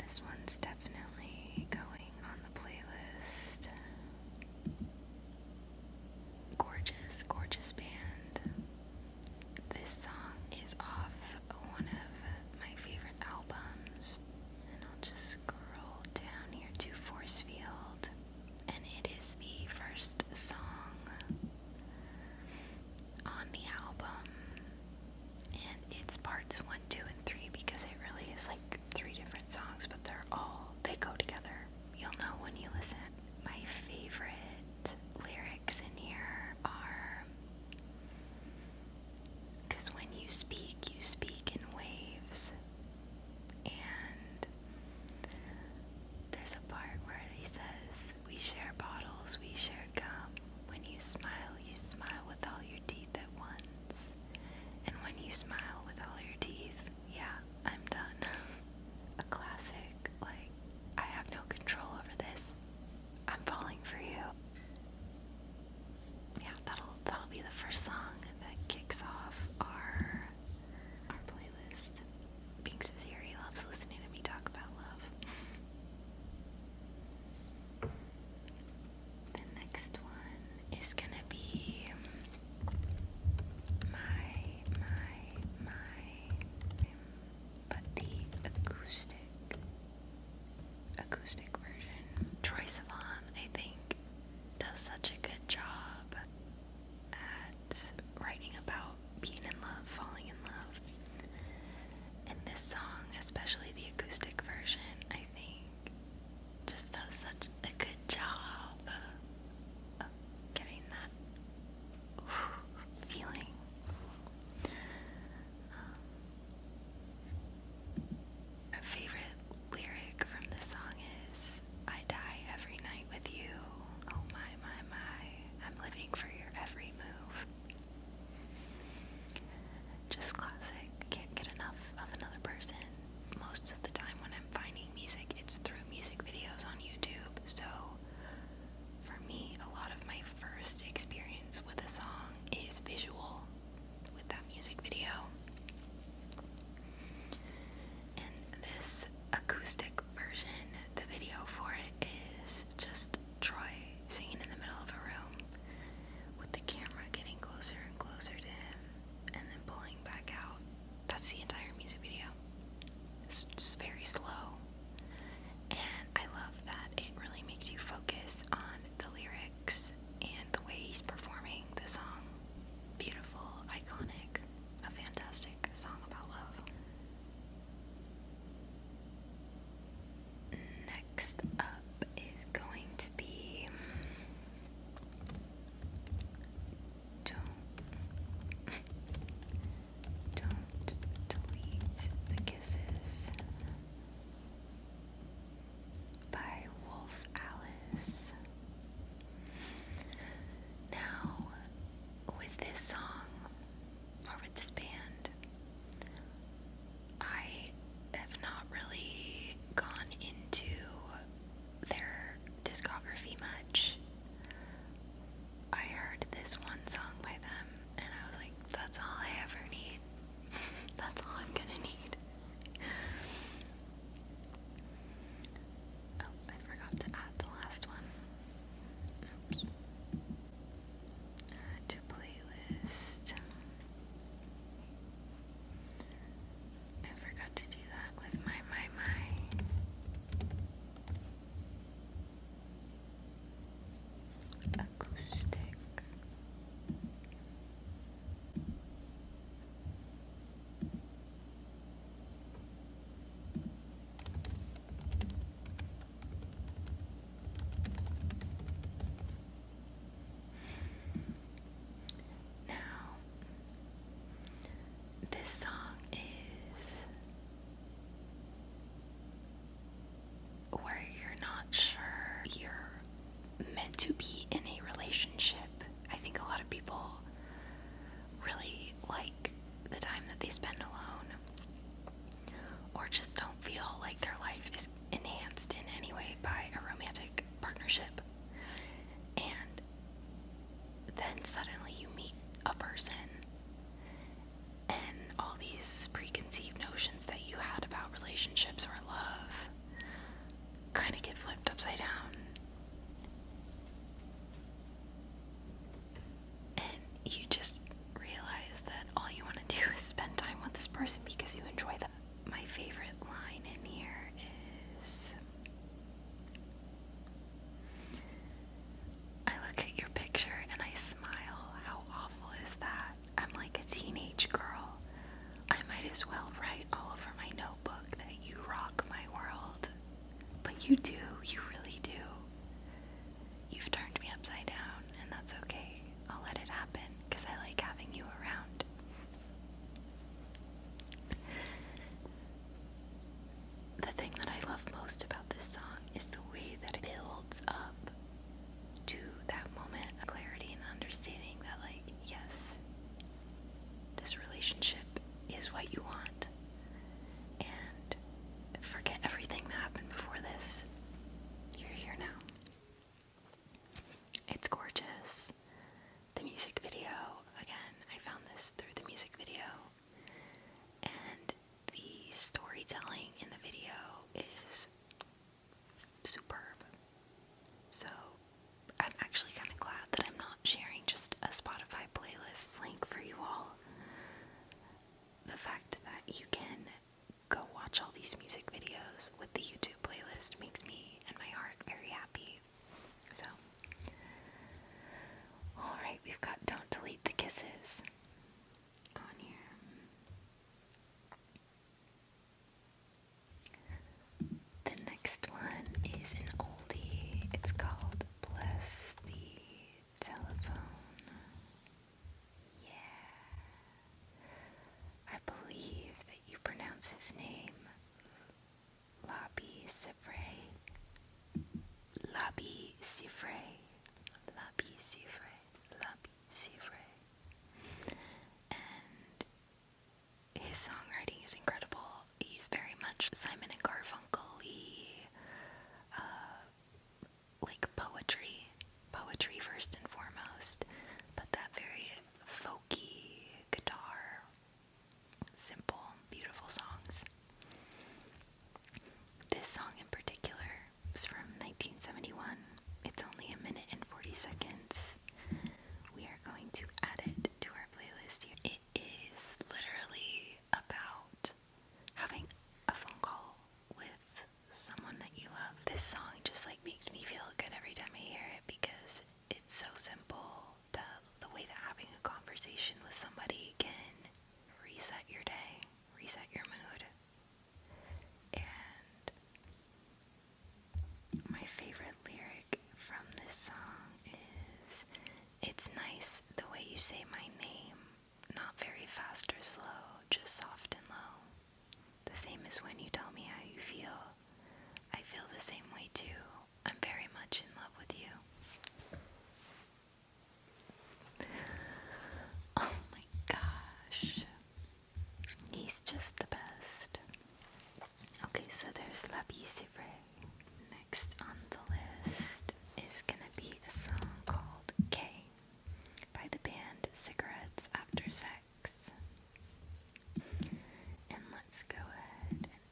This one's definitely going on the playlist. Gorgeous, gorgeous band. This song is off one of my favorite albums. And I'll just scroll down here to Force Field. And it is the first song on the album. And it's parts 1, 2, and 3 because it really is like 3 different songs, but they go together. You'll know when you listen. My favorite lyrics in here are, because when you speak in waves. And there's a part where he says, we share bottles, we shared gum. When you smile with all your teeth at once. And when you smile with all your teeth, yeah, I'm done. A classic, like, I have no control over this. I'm falling for you. Yeah, that'll be the first song that kicks off our playlist. Binks is here, he loves listening to me talk about love. The next one is gonna be but the acoustic version. Troye Sivan, I think, does such a good job at writing about being in love, falling in love. And this song, especially the acoustic version, I think just does such a good job of getting that feeling. My favorite lyric from this song is, I die every night with you. Oh my, I'm living for your every move. Just classic. Can't get enough of Another Person. Most of the time when I'm finding music, it's through music videos on YouTube. So for me, a lot of my first experience with a song is visual with that music video. And this acoustic version, the video for it is just Troy singing in the middle of a room with the camera getting closer and closer to him and then pulling back out. That's the entire music video. It's just very slow. And I love that it really makes you focus on the lyrics and the way he's performing the song. Beautiful, iconic, a fantastic song about love. Next up is going to be Don't Delete the Kisses by Wolf Alice. Now, with this song, or with this band, I have not really gone into their discography much. I heard this one song by them, and I was like, that's all I ever need. That's all I'm gonna need. Oh, I forgot to add the last one. Oops. Add to playlist. I forgot to do that with my. Acoustic. Now, this song is where you're not sure you're meant to be in a relationship. I think a lot of people really like the time that they spend alone, or just don't feel like their life is enhanced in any way by a romantic partnership. And then suddenly you meet a person and all these person because you enjoy them. My favorite line in here is, I look at your picture and I smile. How awful is that? I'm like a teenage girl. I might as well write all over my notebook that you rock my world. But you do, you really do. You've turned me upside down, and that's okay. I'll let it happen, because I like having you around. The thing that I love most about this song is the way that it builds up to that moment of clarity and understanding that, like, yes, this relationship is what you want. And forget everything that happened before this. You're here now. It's gorgeous. The music video, again, I found this through the music video. And the storytelling in the video is superb. So I'm actually kind of glad that I'm not sharing just a Spotify playlist link for you all. The fact that you can go watch all these music videos with the YouTube playlist makes me and my heart very happy. So, alright, we've got Don't Delete the Kisses on here. The next one is an oldie. It's called Bless the Telephone. Yeah. I believe that you pronounce his name Labi Sifre. Labi Sifre. Labi Sifre. Labi Sifre. And his songwriting is incredible. He's very much Simon and Garfunkel-y, like poetry first and foremost, but that very folky guitar, simple, beautiful songs. This song in particular is from 1971. It's only 1 minute and 40 seconds. We are going to add it to our playlist here. It is literally about having a phone call with someone that you love. This song just like makes me feel good every time I hear it because it's so simple. The way that having a conversation with somebody can reset your day, reset your mood. And my favorite lyric from this song is, it's nice the way you say my name, not very fast or slow, just soft and low. The same as when you tell me how you feel. I feel the same way too. I'm very much in love with you. Oh my gosh. He's just the best. Okay, so there's La Bicivre. Next on the list is gonna be a song called K by the band Cigarettes After Sex. And let's go ahead and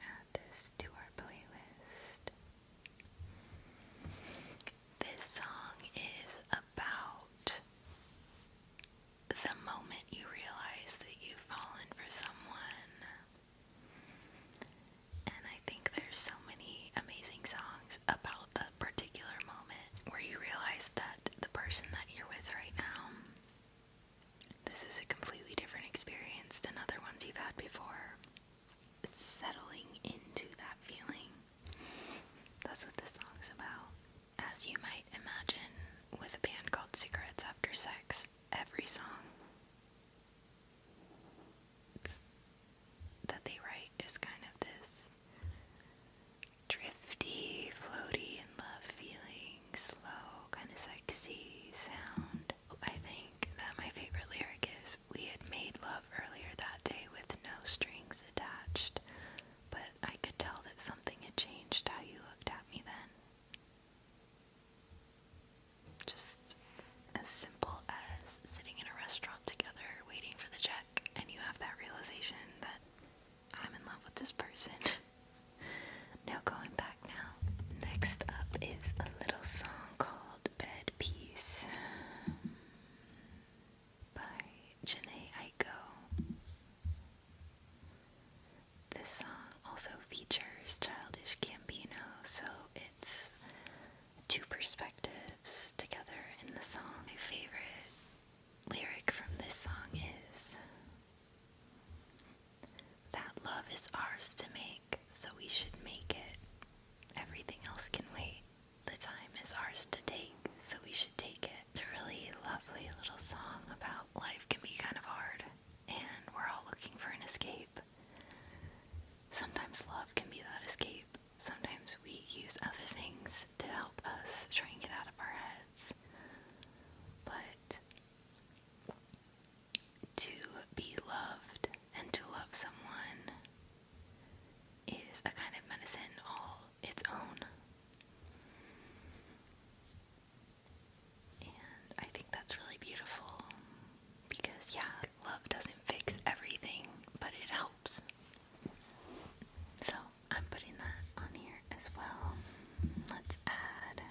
also features Childish Gambino, so it's two perspectives together in the song. My favorite lyric from this song is, "That love is ours to make, so we should make it. Everything else can wait. The time is ours to take, so we should take it." It's a really lovely little song about life can be kind of hard, and we're all looking for an escape. Sometimes love can be that escape. Sometimes we use other things to help us try and get out of our heads. But to be loved and to love someone is a kind of medicine all its own. And I think that's really beautiful because, yeah, love doesn't fix everything, but it helps. So I'm putting that on here as well. Let's add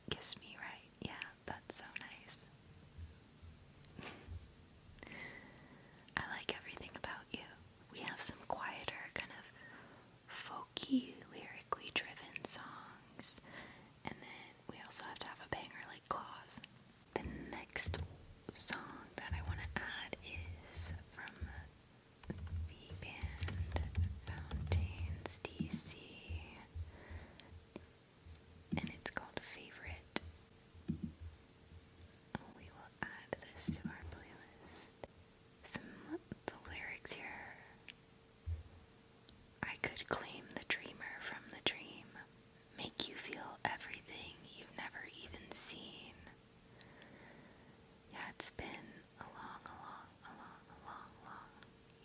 Kiss Me Right. Yeah, that's so nice. I like everything about you. We have some quieter, kind of folky, lyrically driven songs, and then we also have to have a banger like Claws. The next song that I want to add is from the band Valentine's DC, and it's called Favorite. We will add this to our playlist. The lyrics here. I could claim the dreamer from the dream, make you feel everything you've never even seen. Yeah, it's been a long.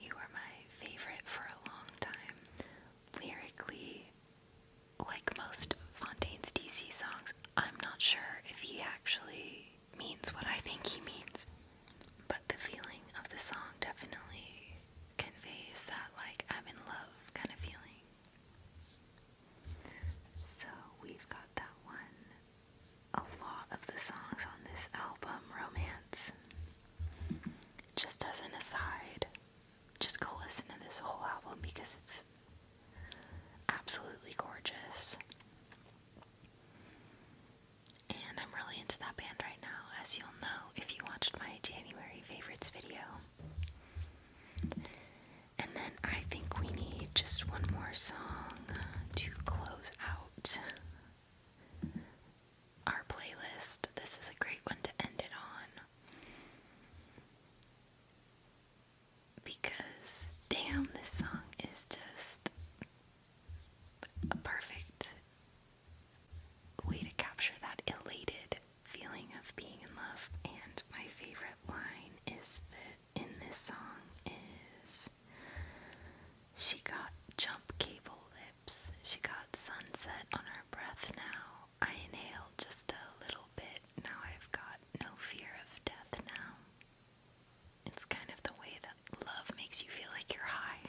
You are my favorite for a long time. Lyrically, like most Fontaine's DC songs, I'm not sure if he actually means what I think he means, but the feeling of the song definitely conveys that, like, I'm in love kind of feeling. So we've got that one. A lot of the songs on this album, romance. Just as an aside, just go listen to this whole album because it's absolutely gorgeous. And I'm really into that band right now, as you'll know if you watched my January favorites video. And then I think we need just one more song to close out our playlist. This is a great one to end it on, because damn, this song is just a perfect way to capture that elated feeling of being in love. And my favorite line is that in this song is, she got jump cable lips, she got sunset on her breath now, I inhaled just a little bit, now I've got no fear of death now. It's kind of the way that love makes you feel like you're high.